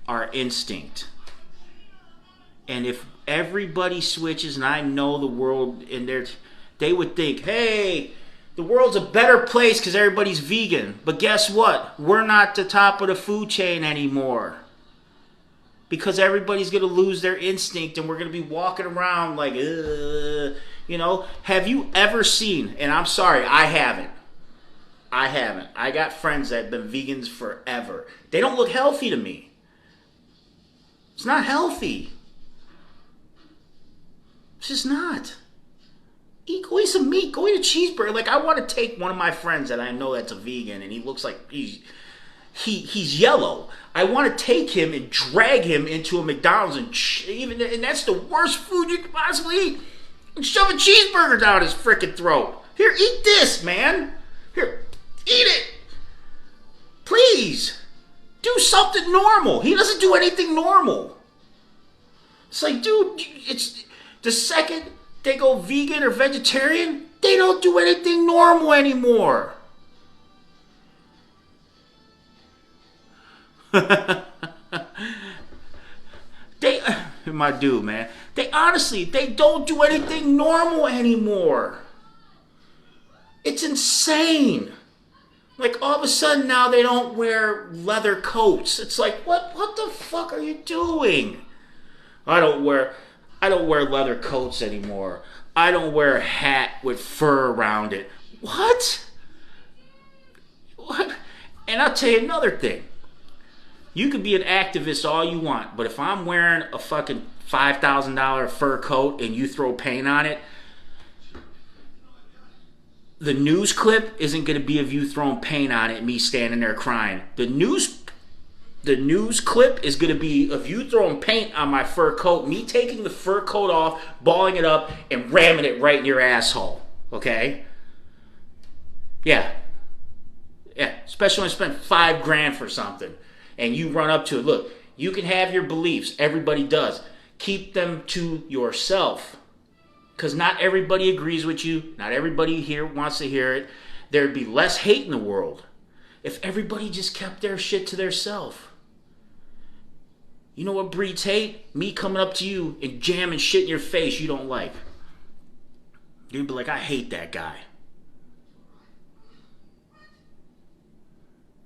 our instinct. And if everybody switches, and I know the world, and they would think, hey, the world's a better place because everybody's vegan. But guess what? We're not the top of the food chain anymore. Because everybody's going to lose their instinct, and we're going to be walking around like, you know. Have you ever seen, and I'm sorry, I haven't. I got friends that have been vegans forever. They don't look healthy to me. It's not healthy. It's just not. Go eat some meat. Go eat a cheeseburger. Like, I want to take one of my friends that I know that's a vegan, and he looks like he's yellow. I want to take him and drag him into a McDonald's and that's the worst food you could possibly eat. And shove a cheeseburger down his freaking throat. Here, eat this, man. Here, eat it. Please. Do something normal. He doesn't do anything normal. It's like, dude, it's the second they go vegan or vegetarian, they don't do anything normal anymore. My dude, man. They don't do anything normal anymore. It's insane. Like, all of a sudden now they don't wear leather coats. It's like, what the fuck are you doing? I don't wear leather coats anymore. I don't wear a hat with fur around it. What? And I'll tell you another thing. You could be an activist all you want, but if I'm wearing a fucking $5,000 fur coat and you throw paint on it, the news clip isn't going to be of you throwing paint on it and me standing there crying. The news clip is going to be of you throwing paint on my fur coat, me taking the fur coat off, balling it up, and ramming it right in your asshole. Okay? Yeah. Yeah. Especially when I spent $5,000 for something. And you run up to it. Look, you can have your beliefs. Everybody does. Keep them to yourself. Because not everybody agrees with you. Not everybody here wants to hear it. There'd be less hate in the world if everybody just kept their shit to themselves. You know what breeds hate? Me coming up to you and jamming shit in your face you don't like. You'd be like, I hate that guy.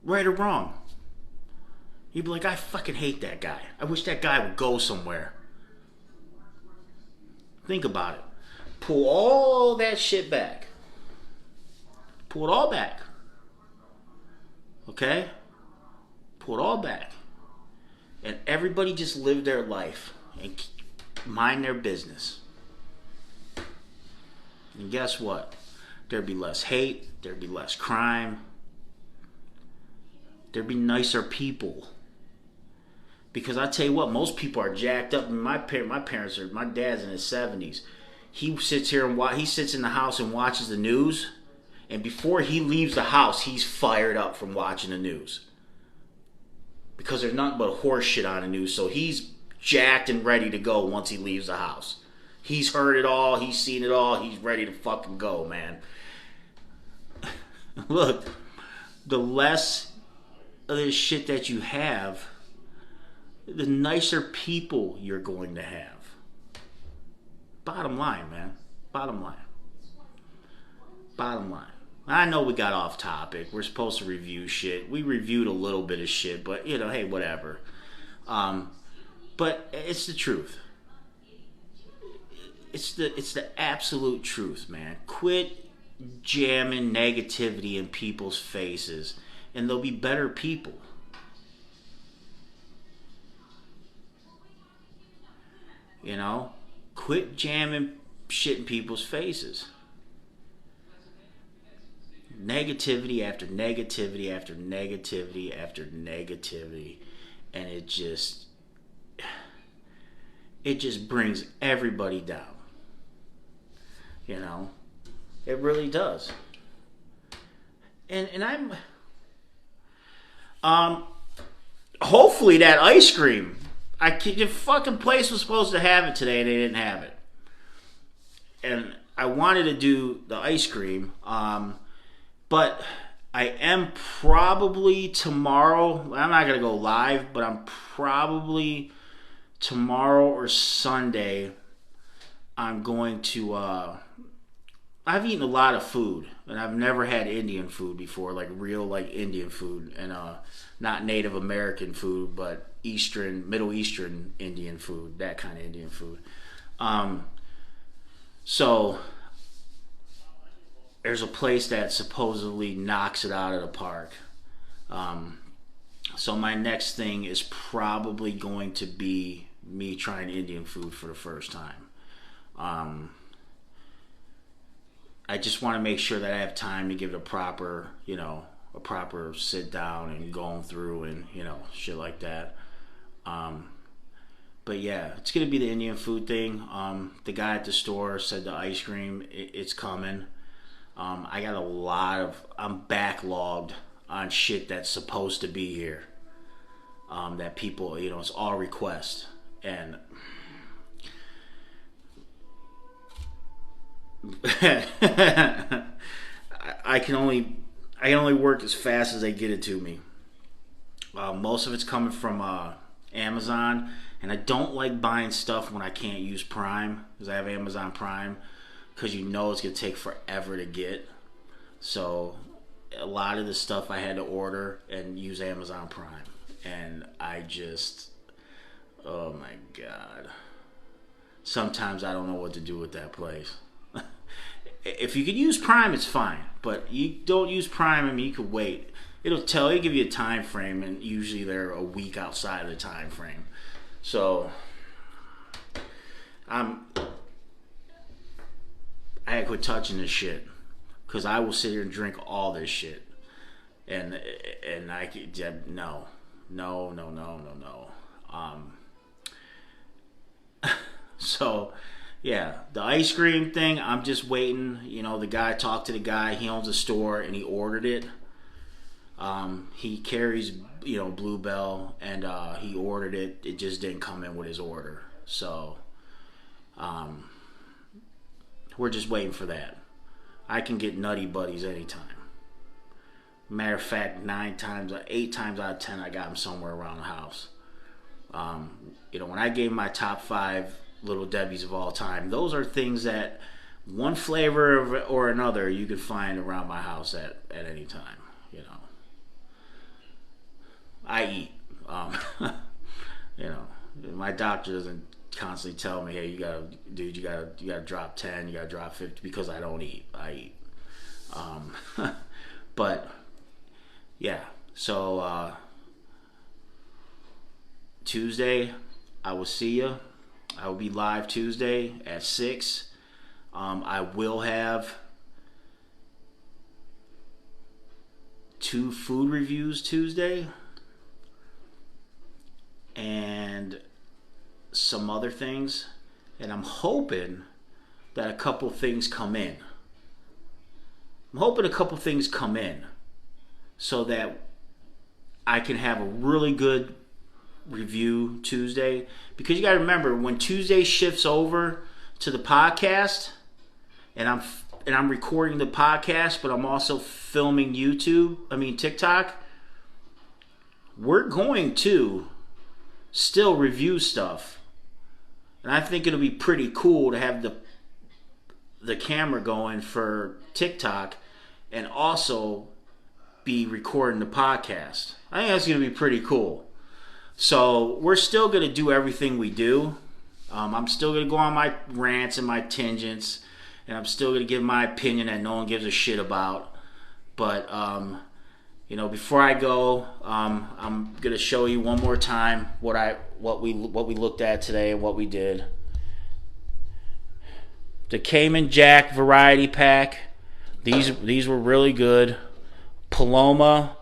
Right or wrong? You'd be like, I fucking hate that guy. I wish that guy would go somewhere. Think about it. Pull all that shit back. Pull it all back. Okay? Pull it all back. And everybody just live their life and mind their business. And guess what? There'd be less hate. There'd be less crime. There'd be nicer people. Because I tell you what, most people are jacked up. My dad's in his 70s. He sits here and he sits in the house and watches the news. And before he leaves the house, he's fired up from watching the news. Because there's nothing but horse shit on the news. So he's jacked and ready to go once he leaves the house. He's heard it all. He's seen it all. He's ready to fucking go, man. Look, the less of this shit that you have, the nicer people you're going to have. Bottom line, man. Bottom line. Bottom line. I know we got off topic. We're supposed to review shit. We reviewed a little bit of shit, but hey, whatever. But it's the truth. It's the absolute truth, man. Quit jamming negativity in people's faces, and they'll be better people. Quit jamming shit in people's faces. Negativity after negativity after negativity after negativity, and it just brings everybody down. It really does. And I'm hopefully that ice cream. The fucking place was supposed to have it today, and they didn't have it. And I wanted to do the ice cream, but I am probably tomorrow. I'm not gonna go live, but I'm probably tomorrow or Sunday. I'm going to. I've eaten a lot of food, and I've never had Indian food before, like real Indian food, and not Native American food, but Middle Eastern Indian food, that kind of Indian food. So there's a place that supposedly knocks it out of the park. So my next thing is probably going to be me trying Indian food for the first time. I just want to make sure that I have time to give it a proper sit down and going through and shit like that. But yeah, it's gonna be the Indian food thing. The guy at the store said the ice cream, it's coming. I'm backlogged on shit that's supposed to be here. That people, it's all request, and I can only work as fast as they get it to me. Most of it's coming from Amazon, and I don't like buying stuff when I can't use Prime, because I have Amazon Prime, because it's going to take forever to get. So a lot of the stuff I had to order and use Amazon Prime, and oh my God, sometimes I don't know what to do with that place. If you could use Prime, it's fine, but you don't use Prime, you could wait. It'll give you a time frame, and usually they're a week outside of the time frame. So I had to quit touching this shit, because I will sit here and drink all this shit, and I could no. So yeah, the ice cream thing, I'm just waiting. The guy talked to the guy. He owns a store, and he ordered it. He carries, Bluebell, and he ordered it. It just didn't come in with his order. So, we're just waiting for that. I can get Nutty Buddies anytime. Matter of fact, 8 times out of 10, I got them somewhere around the house. When I gave my top 5 Little Debbie's of all time, those are things that one flavor or another you could find around my house at any time. I eat. My doctor doesn't constantly tell me, hey, you gotta drop 10, you gotta drop 50, because I don't eat. I eat. But yeah, so Tuesday I will see you. I will be live Tuesday at 6. I will have 2 food reviews Tuesday, and some other things, and I'm hoping that a couple things come in. So that I can have a really good review Tuesday, because you got to remember, when Tuesday shifts over to the podcast, and I'm recording the podcast, but I'm also filming TikTok. we're going to still review stuff. And I think it'll be pretty cool to have the camera going for TikTok and also be recording the podcast. I think that's going to be pretty cool. So we're still going to do everything we do. I'm still going to go on my rants and my tangents, and I'm still going to give my opinion that no one gives a shit about. But before I go, I'm going to show you one more time what we looked at today and what we did. The Cayman Jack variety pack. These were really good. Paloma,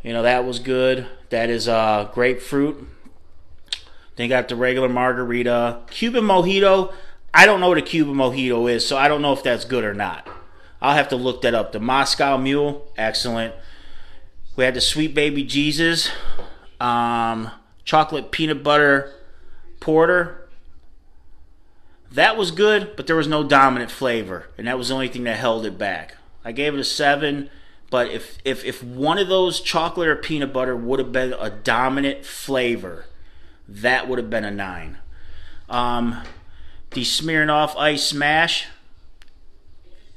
that was good. That is grapefruit. They got the regular margarita. Cuban mojito. I don't know what a Cuban mojito is, so I don't know if that's good or not. I'll have to look that up. The Moscow Mule, excellent. We had the Sweet Baby Jesus, chocolate peanut butter porter. That was good, but there was no dominant flavor, and that was the only thing that held it back. I gave it a 7, but if one of those chocolate or peanut butter would have been a dominant flavor, that would have been a 9. The Smirnoff Ice Smash,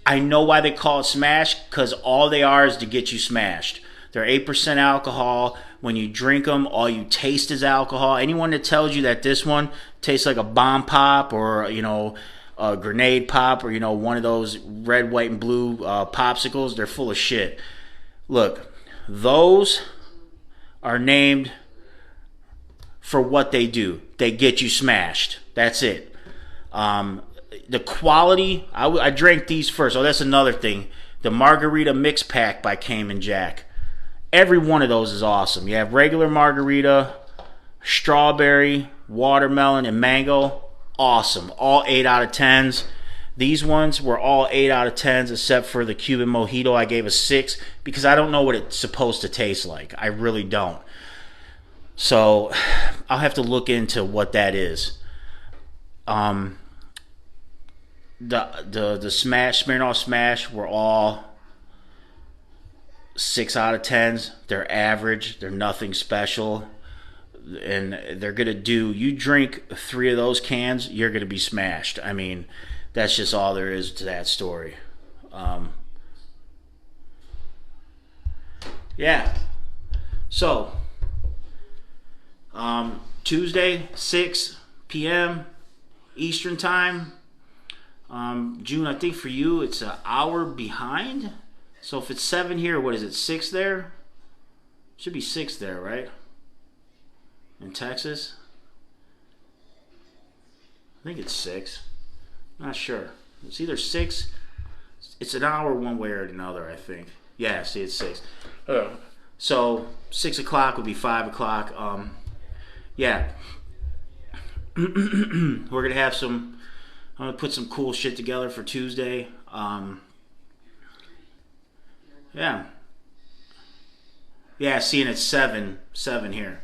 I know why they call it Smash, because all they are is to get you smashed. They're 8% alcohol. When you drink them, all you taste is alcohol. Anyone that tells you that this one tastes like a bomb pop or, a grenade pop or, one of those red, white, and blue popsicles, they're full of shit. Look, those are named for what they do. They get you smashed. That's it. The quality, I drank these first. Oh, that's another thing. The Margarita Mix Pack by Cayman Jack. Every one of those is awesome. You have regular margarita, strawberry, watermelon, and mango. Awesome. All 8 out of 10s. These ones were all 8 out of 10s except for the Cuban Mojito. I gave a 6 because I don't know what it's supposed to taste like. I really don't. So I'll have to look into what that is. The Smirnoff Smash were all 6 out of 10s. They're average. They're nothing special. And they're going to do, you drink 3 of those cans, you're going to be smashed. I mean, that's just all there is to that story. Yeah. So, Tuesday, 6 p.m. Eastern Time. June, I think for you, it's an hour behind. So if it's 7 here, what is it, 6 there? Should be 6 there, right? In Texas? I think it's 6. Not sure. It's either 6. It's an hour one way or another, I think. Yeah, see, it's 6. So 6 o'clock would be 5 o'clock. Yeah. We're going to have I'm going to put some cool shit together for Tuesday. Yeah. Yeah, seeing it's 7 here.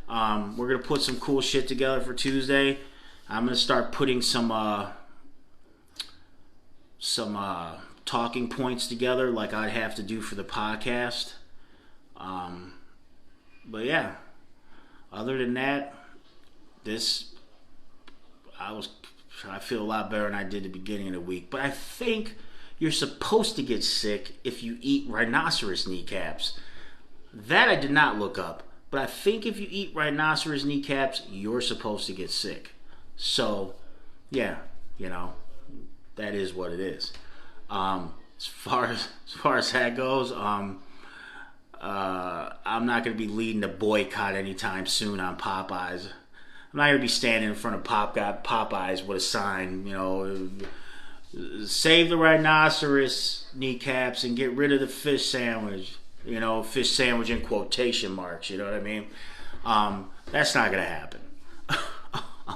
We're going to put some cool shit together for Tuesday. I'm going to start putting some talking points together like I'd have to do for the podcast. But yeah, other than that, I feel a lot better than I did at the beginning of the week. But I think you're supposed to get sick if you eat rhinoceros kneecaps. That I did not look up. But I think if you eat rhinoceros kneecaps, you're supposed to get sick. So, yeah, that is what it is. As far as that goes, I'm not going to be leading a boycott anytime soon on Popeyes. I'm not going to be standing in front of Popeyes with a sign, save the rhinoceros kneecaps and get rid of the fish sandwich. Fish sandwich in quotation marks, you know what I mean? That's not going to happen. That's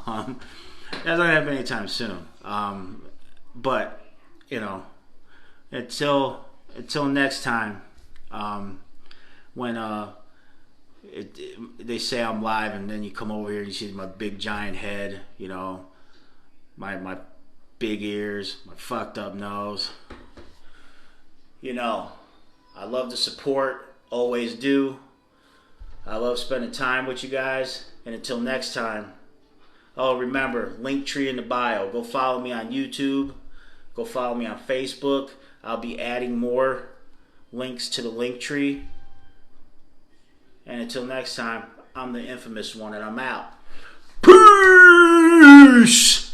not going to happen anytime soon. But, until next time, when they say I'm live and then you come over here and you see my big giant head, my big ears, my fucked up nose. I love the support, always do. I love spending time with you guys. And until next time, oh, remember, link tree in the bio. Go follow me on YouTube. Go follow me on Facebook. I'll be adding more links to the link tree. And until next time, I'm the infamous one, and I'm out. Peace!